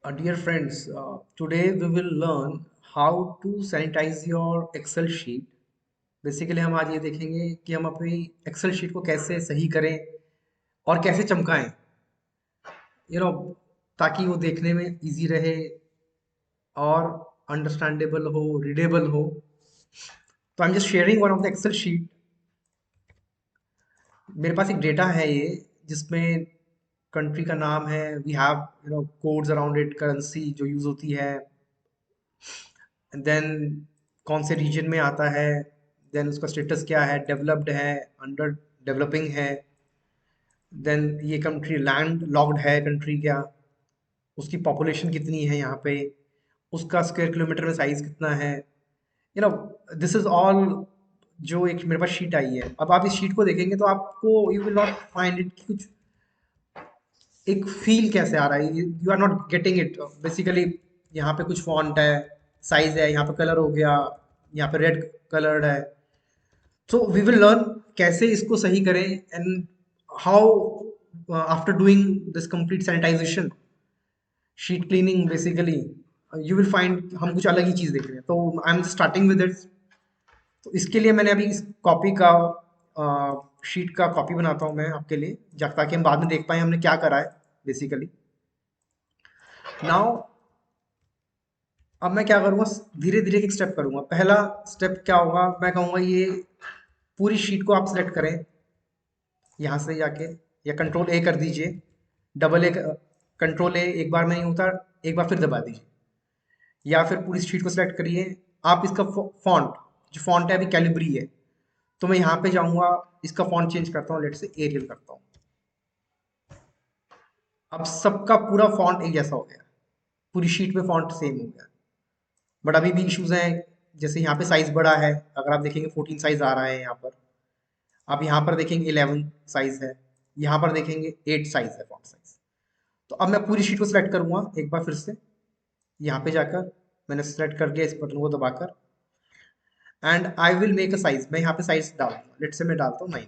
Dear friends, today we will learn how to sanitize your Excel sheet. Basically हम आज ये देखेंगे कि हम अपनी Excel शीट को कैसे सही करें और कैसे चमकाएं, यू नो ताकि वो देखने में इजी रहे और अंडरस्टैंडेबल हो, रीडेबल हो। तो I am just sharing one of the Excel sheet. मेरे पास एक डेटा है ये, जिसमें कंट्री का नाम है, we have codes around it, currency जो यूज होती है, देन कौन से रीजन में आता है, देन उसका स्टेटस क्या है, डेवलप्ड है, अंडर डेवलपिंग है, देन ये कंट्री लैंड लॉक्ड है कंट्री क्या, उसकी पॉपुलेशन कितनी है यहाँ पे, उसका स्क्वायर किलोमीटर में साइज कितना है, you know this is all. जो एक मेरे पास शीट आई है, अब आप इस शीट को देखेंगे तो आपको you will not find it कुछ एक फील कैसे आ रहा है, you are not getting it. Basically यहाँ पे कुछ फॉन्ट है, साइज है, यहाँ पे कलर हो गया, यहाँ पे रेड कलर्ड है। सो वी विल लर्न कैसे इसको सही करें, and how after doing this complete sanitization, sheet cleaning, basically you will find हम कुछ अलग ही चीज़ देख रहे हैं। तो I am starting with it. तो इसके लिए मैंने अभी इस कॉपी का शीट का कॉपी बनाता हूँ मैं आपके लिए, ताकि हम बाद में देख पाए हमने क्या करा है बेसिकली। नाउ अब मैं क्या करूँगा, धीरे धीरे एक स्टेप करूँगा। पहला स्टेप क्या होगा, मैं कहूँगा ये पूरी शीट को आप सेलेक्ट करें यहाँ से जाके, या कंट्रोल ए कर दीजिए, डबल ए, कंट्रोल ए एक बार नहीं होता, एक बार फिर दबा दीजिए, या फिर पूरी शीट को सेलेक्ट करिए। आप इसका फॉन्ट, जो फॉन्ट है अभी कैलिब्री है, तो मैं यहाँ पे जाऊँगा, इसका फॉन्ट चेंज करता हूँ, लेट से एरियल करता हूँ। अब सबका पूरा फॉन्ट एक जैसा हो गया, पूरी शीट में फॉन्ट सेम हो गया। बट अभी भी इश्यूज हैं, जैसे यहाँ पे साइज बड़ा है, अगर आप देखेंगे 14 साइज आ रहा है यहाँ पर। आप यहाँ पर देखेंगे 11 साइज है, यहाँ पर देखेंगे 8 साइज है फॉन्ट साइज। तो अब मैं पूरी शीट को सिलेक्ट करूंगा एक बार फिर से, यहाँ पे जाकर मैंने सिलेक्ट कर लिया इस बटन को दबाकर, and I will make a size. मैं यहाँ पे साइज डालूंगा, लेट से मैं डालता हूँ 9।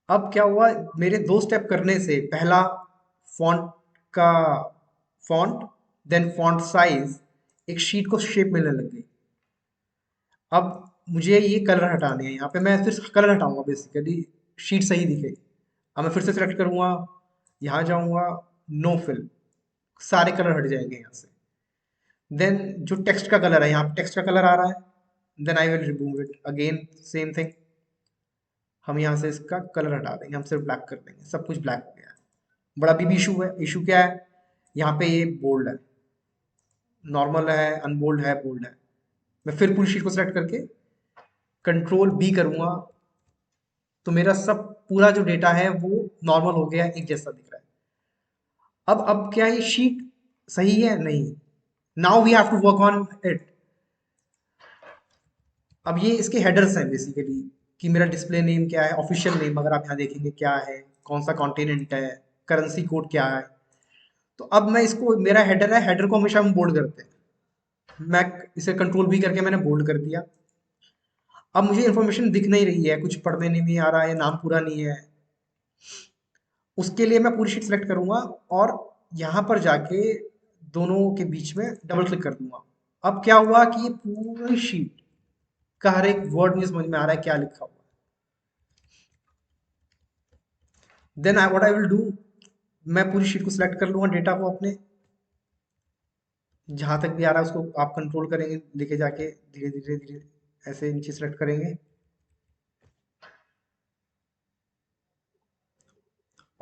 अब क्या हुआ, मेरे दो स्टेप करने से, पहला फॉन्ट का फॉन्ट, देन फॉन्ट साइज, एक शीट को शेप मिलने लग गई। अब मुझे ये कलर हटाने हैं, यहाँ पे मैं फिर कलर हटाऊंगा बेसिकली, शीट सही दिखे। अब मैं फिर से सिलेक्ट करूंगा, यहाँ जाऊंगा, नो फिल, सारे कलर हट जाएंगे यहाँ से। देन जो टेक्स्ट का कलर है, यहाँ पे टेक्स्ट का कलर आ रहा है, then I will remove it again, same thing. हम यहाँ से इसका कलर हटा देंगे, हम सिर्फ ब्लैक कर देंगे, सब कुछ ब्लैक हो गया। बड़ा अभी भी इशू है, इशू क्या है, यहाँ पे ये बोल्ड है, नॉर्मल है, अनबोल्ड है, बोल्ड है। मैं फिर पूरी शीट को सिलेक्ट करके कंट्रोल बी करूंगा, तो मेरा सब पूरा जो डेटा है वो नॉर्मल हो गया, एक जैसा दिख रहा है। अब क्या ये शीट सही है? नहीं। Now we have to work on it. अब ये इसके हेडर्स हैं बेसिकली, कि मेरा डिस्प्ले नेम क्या है, ऑफिशियल नेम अगर आप यहाँ देखेंगे क्या है, कौन सा कॉन्टिनेंट है, करेंसी कोड क्या है। तो अब मैं इसको, मेरा हेडर है, हेडर को हमेशा हम बोल्ड करते हैं, मैं इसे कंट्रोल भी करके मैंने बोल्ड कर दिया। अब मुझे इन्फॉर्मेशन दिख नहीं रही है, कुछ पढ़ने नहीं आ रहा है, नाम पूरा नहीं है। उसके लिए मैं पूरी शीट सेलेक्ट करूंगा, और यहाँ पर जाके दोनों के बीच में डबल क्लिक कर दूंगा। अब क्या हुआ कि ये पूरी शीट का हर एक वर्ड मुझे समझ में आ रहा है क्या लिखा हुआ है। Then I what I will do, मैं पूरी शीट को सिलेक्ट कर लूंगा, डेटा को अपने जहां तक भी आ रहा है उसको आप कंट्रोल करेंगे, लेके जाके धीरे धीरे धीरे ऐसे नीचे सेलेक्ट करेंगे,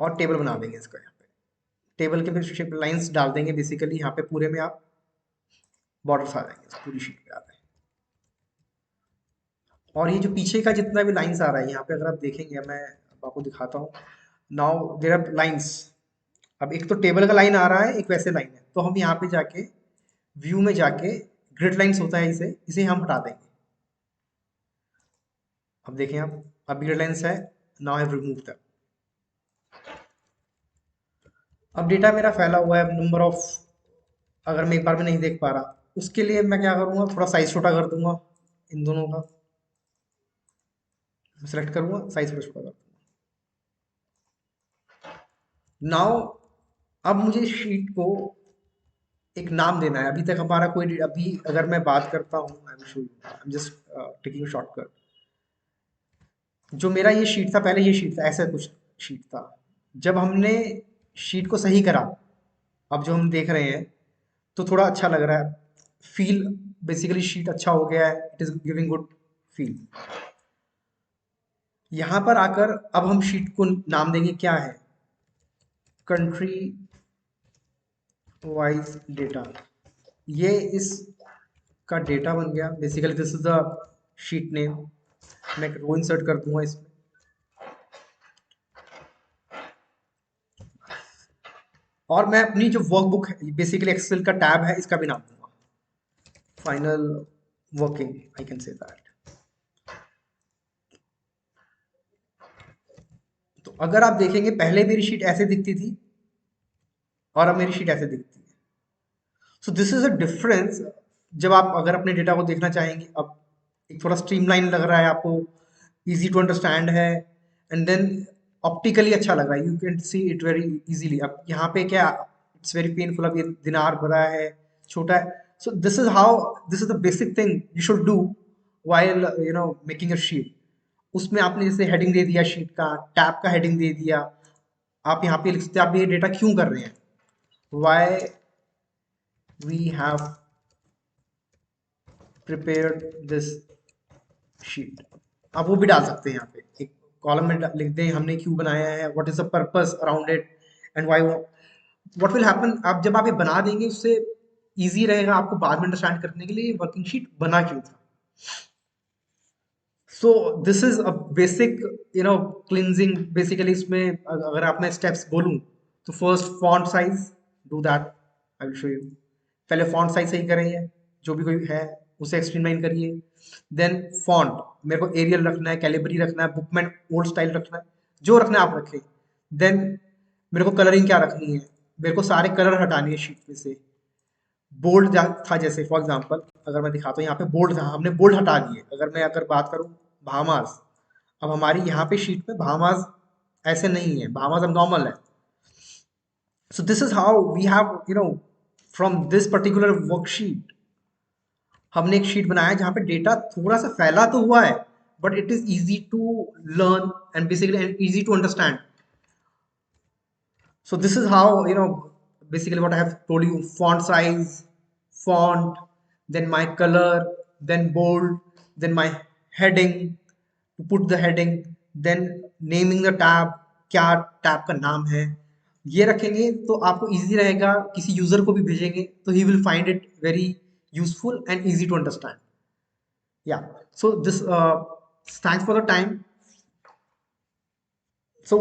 और टेबल बना देंगे इसका। यहाँ पे टेबल के फिर शेप लाइंस डाल देंगे, बेसिकली यहाँ पे पूरे में आप बॉर्डर्स आ जाएंगे, पूरी शीट पे आ जाएंगे। और ये जो पीछे का जितना भी लाइंस आ रहा है यहाँ पे, अगर आप देखेंगे, मैं आपको दिखाता हूँ। Now there are lines. अब एक तो टेबल का लाइन आ रहा है, एक वैसे लाइन है, तो हम यहाँ पे जाके व्यू में जाके ग्रिड लाइंस होता है, इसे इसे हम हटा देंगे। अब देखें आप, अब ग्रिड लाइंस है, now I have remove that. अब डेटा मेरा फैला हुआ है, नंबर ऑफ, अगर मैं एक बार में नहीं देख पा रहा, उसके लिए मैं क्या करूँगा, थोड़ा साइज छोटा कर दूंगा इन दोनों का। सेलेक्ट करूंगा, साइज थोड़ा छोटा कर दूंगा। नाउ अब मुझे शीट को एक नाम देना है। अभी तक हमारा कोई, अभी अगर मैं बात करता हूँ, I will show you, I am just taking shortcut. जो मेरा ये शीट था, पहले ये शीट था, ऐसा कुछ शीट था। जब हमने शीट को सही करा, अब जो हम देख रहे हैं, तो थोड़ा अच्छा लग रहा है। फील, बेसिकली शीट अच्छा हो गया है, it is giving good feel. यहां पर आकर अब हम शीट को नाम देंगे, क्या है, कंट्री वाइज डेटा। ये इसका डेटा बन गया। Basically this is the sheet name. मैं रो इंसर्ट कर दूंगा इसमें। और मैं अपनी जो वर्कबुक है, बेसिकली एक्सेल का टैब है, इसका भी नाम दूंगा final working, I can say that. तो अगर आप देखेंगे, पहले मेरी शीट ऐसे दिखती थी और अब मेरी शीट ऐसे दिखती है। So this is a difference. जब आप अगर अपने डेटा को देखना चाहेंगे, अब एक थोड़ा स्ट्रीमलाइन लग रहा है आपको, इजी टू अंडरस्टैंड है, एंड देन ऑप्टिकली अच्छा लग रहा है, you can see it very easily. अब यहाँ पे क्या, इट्स वेरी पेनफुल, अब ये दिनार बड़ा है, छोटा है। So this is how, this is the basic thing you should do while making a sheet. उसमें आपने जैसे हेडिंग दे दिया शीट का, टैब का हेडिंग दे दिया। आप यहाँ पे लिख सकते हैं आप ये डेटा क्यों कर रहे हैं, why we have prepared this sheet. आप वो भी डाल सकते हैं यहाँ पे, एक कॉलम में लिख दें हमने क्यों बनाया है, what is the purpose around it, and why. What will happen, आप जब आप ये बना देंगे, उससे इजी रहेगा आपको बाद में अंडरस्टैंड करने के लिए वर्किंग शीट बना क्यों था। सो this is a basic cleansing. Basically इसमें अगर आप मैं स्टेप्स बोलूं, तो first font size, do that, I will show you. पहले फॉन्ट साइज सही करिए, जो भी कोई है उसे स्ट्रीमलाइन करिए। देन फॉन्ट, मेरे को एरियल रखना है, कैलिबरी रखना है, बुकमैन ओल्ड स्टाइल रखना है, जो रखना है आप रखें। देन मेरे को कलरिंग क्या रखनी है, मेरे को सारे कलर हटाने हैं शीट में से। बोल्ड था जैसे फॉर एग्जांपल, अगर मैं दिखाता हूँ, यहाँ पे बोल्ड था, हमने बोल्ड हटा दिए। अगर मैं अगर बात करूँ भामास, अब हमारी यहाँ पे शीट में भामास ऐसे नहीं है, भामास अब नॉर्मल है। So this is how we have from this particular worksheet, हमने एक शीट बनाया जहाँ पे डेटा थोड़ा सा फैला तो हुआ है, but it is easy to learn and basically easy to understand. So this is how, basically what I have told you: font size, font, then my color, then bold, then my heading, to put the heading, then naming the tab, क्या tab का नाम है, ये रखेंगे तो आपको easy रहेगा। किसी यूजर को भी भेजेंगे तो ही will find it very useful and easy to understand. Yeah, so this, thanks for the time. So